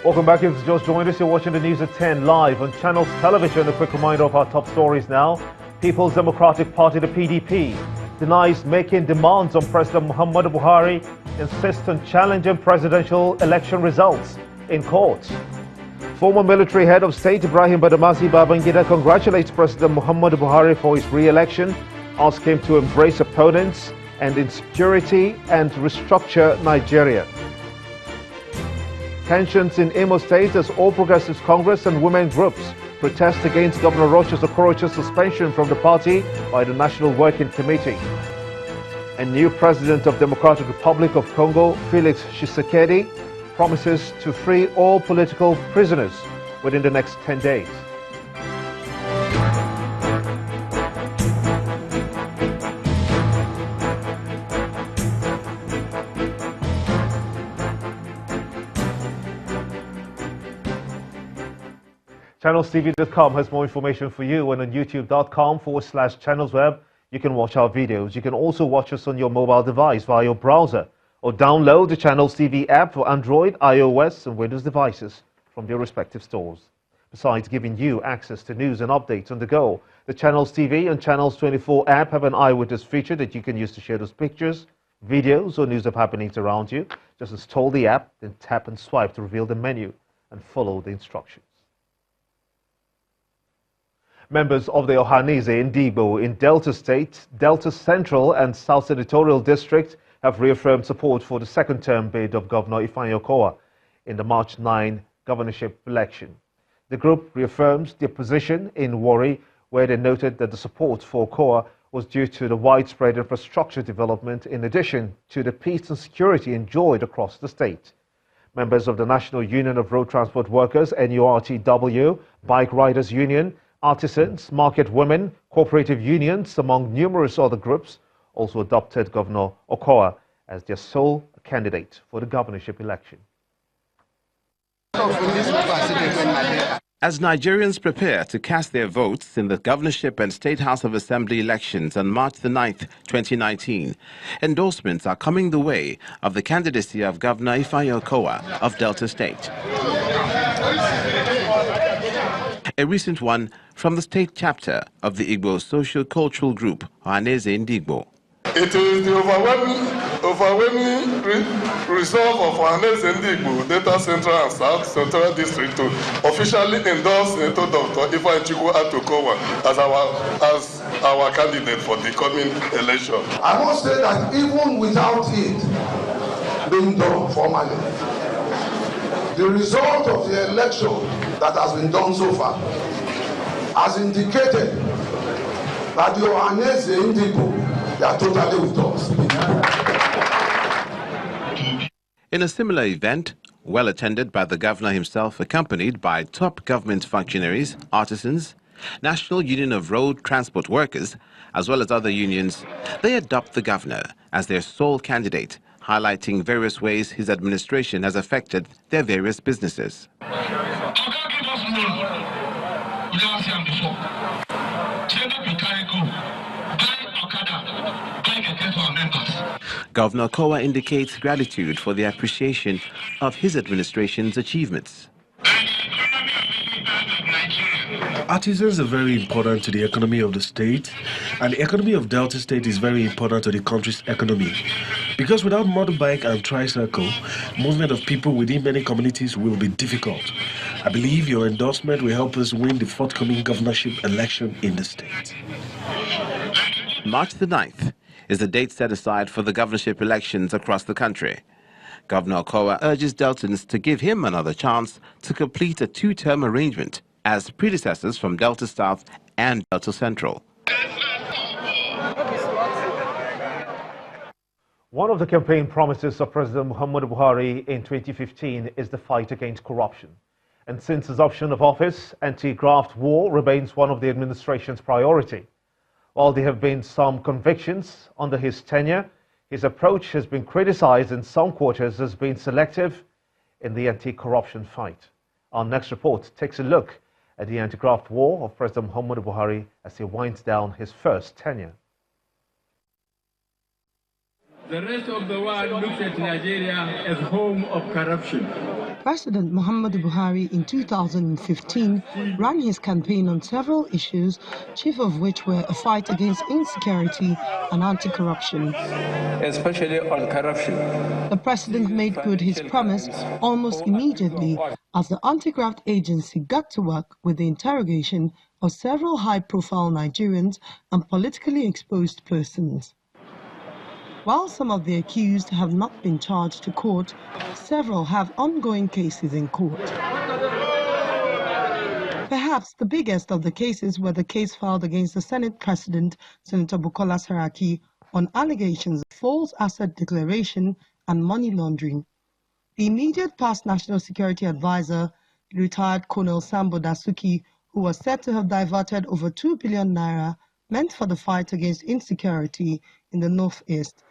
Welcome back. If you just joined us, you're watching the news at 10 live on Channels Television. A quick reminder of our top stories now. People's Democratic Party, the PDP, denies making demands on President Muhammadu Buhari, insists on challenging presidential election results in court. Former military head of state Ibrahim Badamasi Babangida congratulates President Muhammadu Buhari for his re-election, asks him to embrace opponents and insecurity and restructure Nigeria. Tensions in Imo State as All Progressives Congress and women groups protest against Governor Rochas Okorocha's suspension from the party by the National Working Committee. A new president of Democratic Republic of Congo, Felix Tshisekedi, promises to free all political prisoners within the next 10 days. ChannelsTV.com has more information for you, and on youtube.com/channelsweb you can watch our videos. You can also watch us on your mobile device via your browser, or download the Channels TV app for Android, iOS and Windows devices from their respective stores. Besides giving you access to news and updates on the go, the Channels TV and Channels 24 app have an eyewitness feature that you can use to share those pictures, videos or news of happenings around you. Just install the app, then tap and swipe to reveal the menu and follow the instructions. Members of the Ohanese Ndigbo in Delta State, Delta Central and South Senatorial District have reaffirmed support for the second-term bid of Governor Ifeanyi Okowa in the March 9 governorship election. The group reaffirms their position in Warri, where they noted that the support for Okowa was due to the widespread infrastructure development in addition to the peace and security enjoyed across the state. Members of the National Union of Road Transport Workers, NURTW, Bike Riders Union, artisans, market women, cooperative unions, among numerous other groups, also adopted Governor Okowa as their sole candidate for the governorship election. As Nigerians prepare to cast their votes in the governorship and State House of Assembly elections on March the 9th, 2019, endorsements are coming the way of the candidacy of Governor Ifeanyi Okowa of Delta State. A recent one from the state chapter of the Igbo socio-cultural group, Ohanese Ndigbo. It is the overwhelming resolve of Ohanese Ndigbo, Delta Central and South Central District to officially endorse Dr. Ifeanyi Okowa as our candidate for the coming election. I must say that even without it being done formally, the result of the election that has been done so far has indicated that the Ohanese Ndigbo, they are totally with us. In a similar event, well attended by the governor himself, accompanied by top government functionaries, artisans, National Union of Road Transport Workers, as well as other unions, they adopt the governor as their sole candidate, highlighting various ways his administration has affected their various businesses. Governor Okowa indicates gratitude for the appreciation of his administration's achievements. Artisans are very important to the economy of the state, and the economy of Delta State is very important to the country's economy. Because without motorbike and tricycle, movement of people within many communities will be difficult. I believe your endorsement will help us win the forthcoming governorship election in the state. March the 9th is the date set aside for the governorship elections across the country. Governor Okowa urges Deltans to give him another chance to complete a two-term arrangement as predecessors from Delta South and Delta Central. One of the campaign promises of President Muhammadu Buhari in 2015 is the fight against corruption. And since his option of office, anti-graft war remains one of the administration's priority. While there have been some convictions under his tenure, his approach has been criticized in some quarters as being selective in the anti-corruption fight. Our next report takes a look at the anti-graft war of President Muhammadu Buhari as he winds down his first tenure. The rest of the world looks at Nigeria as home of corruption. President Muhammadu Buhari in 2015 ran his campaign on several issues, chief of which were a fight against insecurity and anti-corruption. Especially on corruption. The president made good his promise almost immediately as the anti-graft agency got to work with the interrogation of several high-profile Nigerians and politically exposed persons. While some of the accused have not been charged to court, several have ongoing cases in court. Perhaps the biggest of the cases were the case filed against the Senate President, Senator Bukola Saraki, on allegations of false asset declaration and money laundering. The immediate past National Security Advisor, retired Colonel Sambo Dasuki, who was said to have diverted over 2 billion naira meant for the fight against insecurity in the Northeast.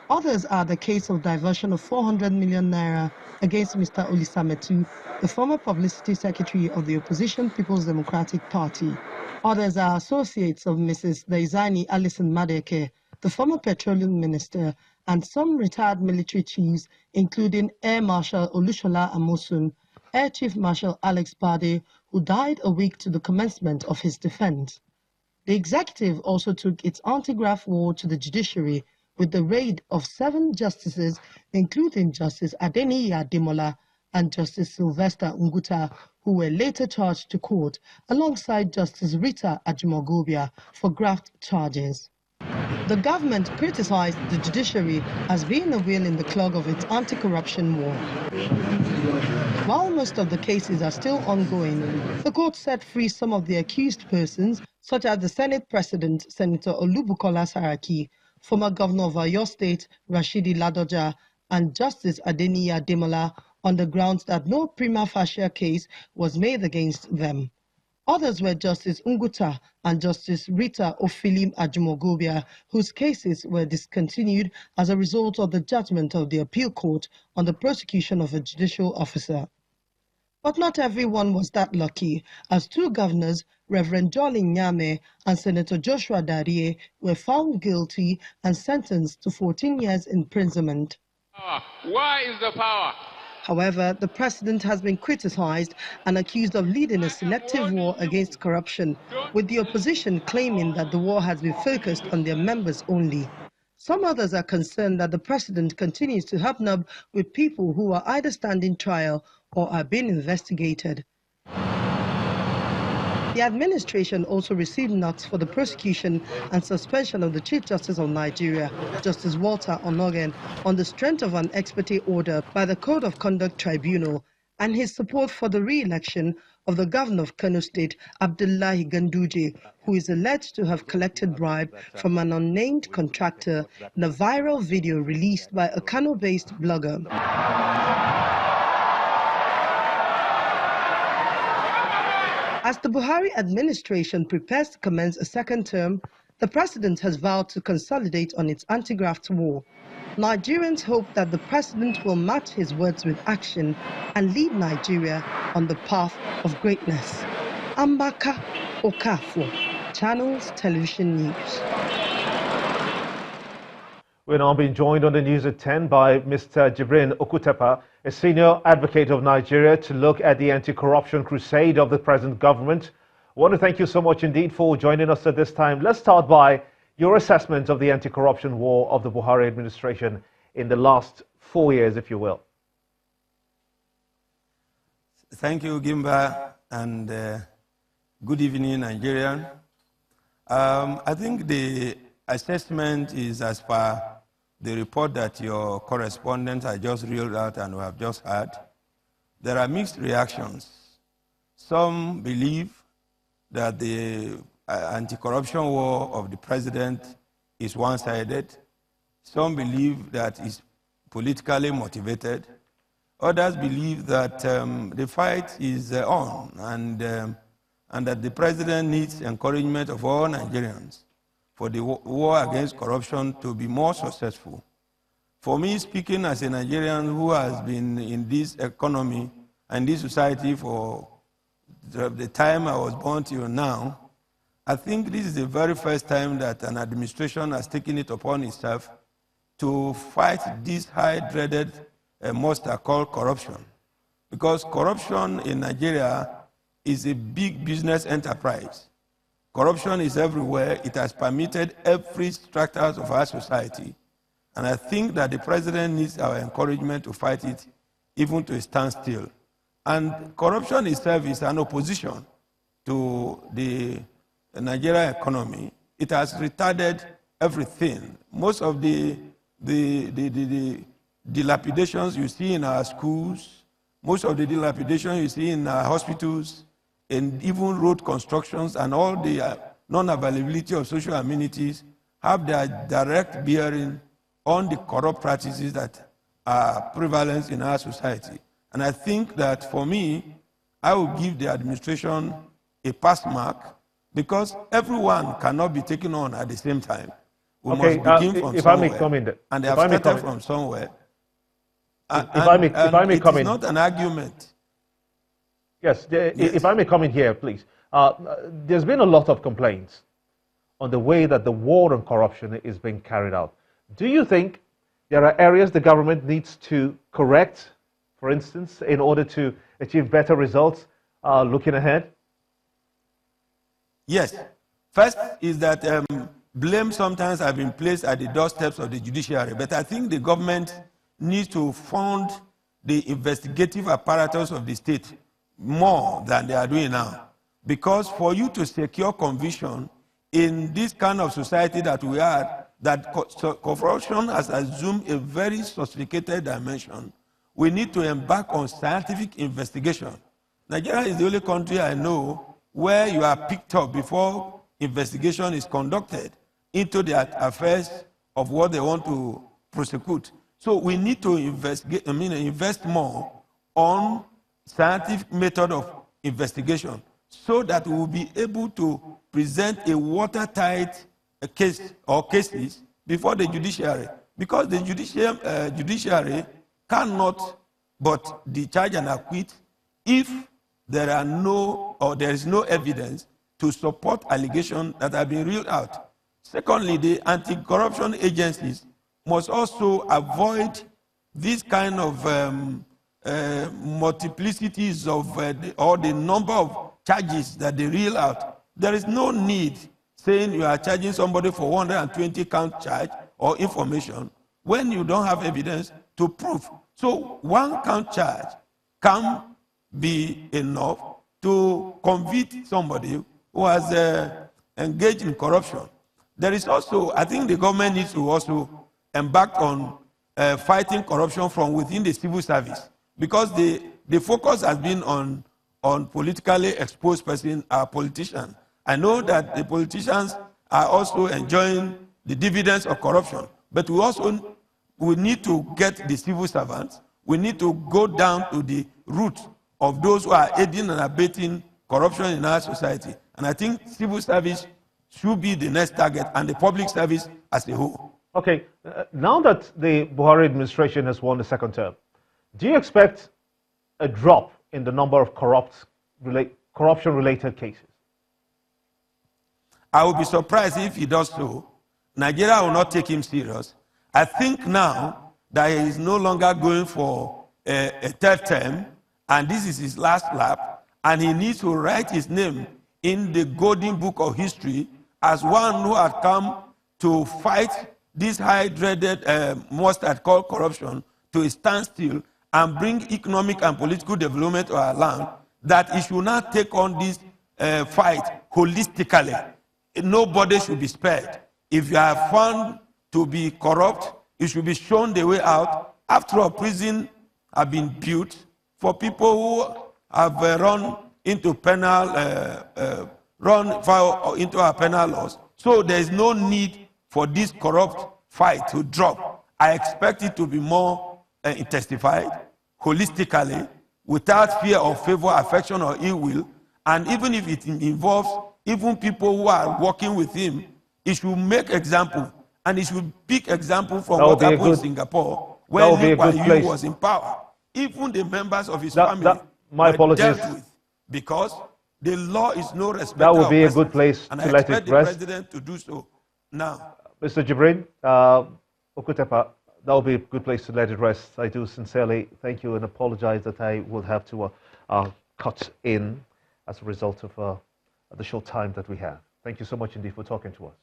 Others are the case of diversion of 400 million naira against Mr. Olisametu, the former publicity secretary of the opposition People's Democratic Party. Others are associates of Mrs. Daizani Alison Madeke, the former petroleum minister, and some retired military chiefs, including Air Marshal Olushola Amosun, Air Chief Marshal Alex Bade, who died a week to the commencement of his defense. The executive also took its anti-graft war to the judiciary with the raid of 7 justices, including Justice Adeniyi Ademola and Justice Sylvester Nguta, who were later charged to court, alongside Justice Rita Ajimogobia for graft charges. The government criticized the judiciary as being a wheel in the clog of its anti-corruption war. While most of the cases are still ongoing, the court set free some of the accused persons, such as the Senate President, Senator Olubukola Saraki, former Governor of Oyo State, Rashidi Ladoja, and Justice Adeniyi Ademola, on the grounds that no prima facie case was made against them. Others were Justice Nguta and Justice Rita Ofilim Ajimogobia, whose cases were discontinued as a result of the judgment of the appeal court on the prosecution of a judicial officer. But not everyone was that lucky, as 2 governors, Reverend Jolly Nyame and Senator Joshua Darie, were found guilty and sentenced to 14 years imprisonment. Where is the power? However, the president has been criticized and accused of leading a selective war against corruption, with the opposition claiming that the war has been focused on their members only. Some others are concerned that the president continues to hobnob with people who are either standing trial or are being investigated. The administration also received knocks for the prosecution and suspension of the Chief Justice of Nigeria, Justice Walter Onogen, on the strength of an ex parte order by the Code of Conduct Tribunal, and his support for the re-election of the governor of Kano State, Abdullahi Ganduje, who is alleged to have collected bribe from an unnamed contractor in a viral video released by a Kano-based blogger. As the Buhari administration prepares to commence a second term, the president has vowed to consolidate on its anti-graft war. Nigerians hope that the president will match his words with action and lead Nigeria on the path of greatness. Ambaka Okafo, Channels Television News. We're now being joined on the news at 10 by Mr. Jibrin Okutepa, a senior advocate of Nigeria, to look at the anti-corruption crusade of the present government. I want to thank you so much indeed for joining us at this time. Let's start by your assessment of the anti-corruption war of the Buhari administration in the last 4 years, if you will. Thank you, Gimba, and good evening, Nigerian. I think the assessment is as per the report that your correspondents have just reeled out and we have just heard. There are mixed reactions. Some believe that the anti-corruption war of the president is one-sided. Some believe that it's politically motivated. Others believe that the fight is on and that the president needs encouragement of all Nigerians for the war against corruption to be more successful. For me, speaking as a Nigerian who has been in this economy and this society for the time I was born till now, I think this is the very first time that an administration has taken it upon itself to fight this high-dreaded monster called corruption. Because corruption in Nigeria is a big business enterprise. Corruption is everywhere. It has permeated every strata of our society. And I think that the president needs our encouragement to fight it, even to a standstill. And corruption itself is an opposition to the Nigerian economy. It has retarded everything. Most of the dilapidations you see in our schools, most of the dilapidations you see in our hospitals, and even road constructions and all the non-availability of social amenities have their direct bearing on the corrupt practices that are prevalent in our society. And I think that for me, I will give the administration a pass mark because everyone cannot be taken on at the same time. We must begin from somewhere. And they have started from somewhere. If I may come in. It's not an argument. Yes, if I may come in here, please. There's been a lot of complaints on the way that the war on corruption is being carried out. Do you think there are areas the government needs to correct, for instance, in order to achieve better results looking ahead? Yes. First is that blame sometimes have been placed at the doorsteps of the judiciary, but I think the government needs to fund the investigative apparatus of the state more than they are doing now. Because for you to secure conviction in this kind of society that we are, that corruption has assumed a very sophisticated dimension, we need to embark on scientific investigation. Nigeria is the only country I know where you are picked up before investigation is conducted into the affairs of what they want to prosecute. So we need to invest more on scientific method of investigation so that we will be able to present a watertight case or cases before the judiciary. Because the judiciary cannot but discharge and acquit if there are there is no evidence to support allegations that have been ruled out. Secondly, the anti-corruption agencies must also avoid this kind of multiplicities of or the number of charges that they reel out. There is no need saying you are charging somebody for 120 count charge or information when you don't have evidence to prove. So one count charge can be enough to convict somebody who has engaged in corruption. There is also, I think the government needs to also embark on fighting corruption from within the civil service, because the focus has been on politically exposed persons, politicians. I know that the politicians are also enjoying the dividends of corruption, but we need to get the civil servants. We need to go down to the root of those who are aiding and abetting corruption in our society. And I think civil service should be the next target, and the public service as a whole. Okay, now that the Buhari administration has won the second term, do you expect a drop in the number of corruption-related cases? I would be surprised if he does so. Nigeria will not take him serious. I think now that he is no longer going for a third term, and this is his last lap, and he needs to write his name in the golden book of history as one who had come to fight this high-dreaded monster called corruption to a standstill and bring economic and political development to our land, that he should not take on this fight holistically. Nobody should be spared. If you are found to be corrupt, you should be shown the way out. After all, prison have been built for people who have run into into our penal laws. So there is no need for this corrupt fight to drop. I expect it to be more intensified, holistically, without fear of favor, affection, or ill will. And even if it involves even people who are working with him, he should make example, and he should pick example from what happened in Singapore, where Lee Kuan Yew was in power. Even the members of his family were dealt with, because the law is no respect. That would be a good place to let it rest. And I expect the president to do so now. Mr. Jibrin, Okutepa, that would be a good place to let it rest. I do sincerely thank you and apologize that I will have to cut in as a result of the short time that we have. Thank you so much indeed for talking to us.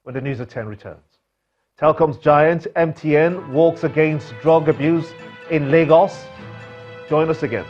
When the news at 10 returns. Telecoms giant MTN walks against drug abuse in Lagos. Join us again.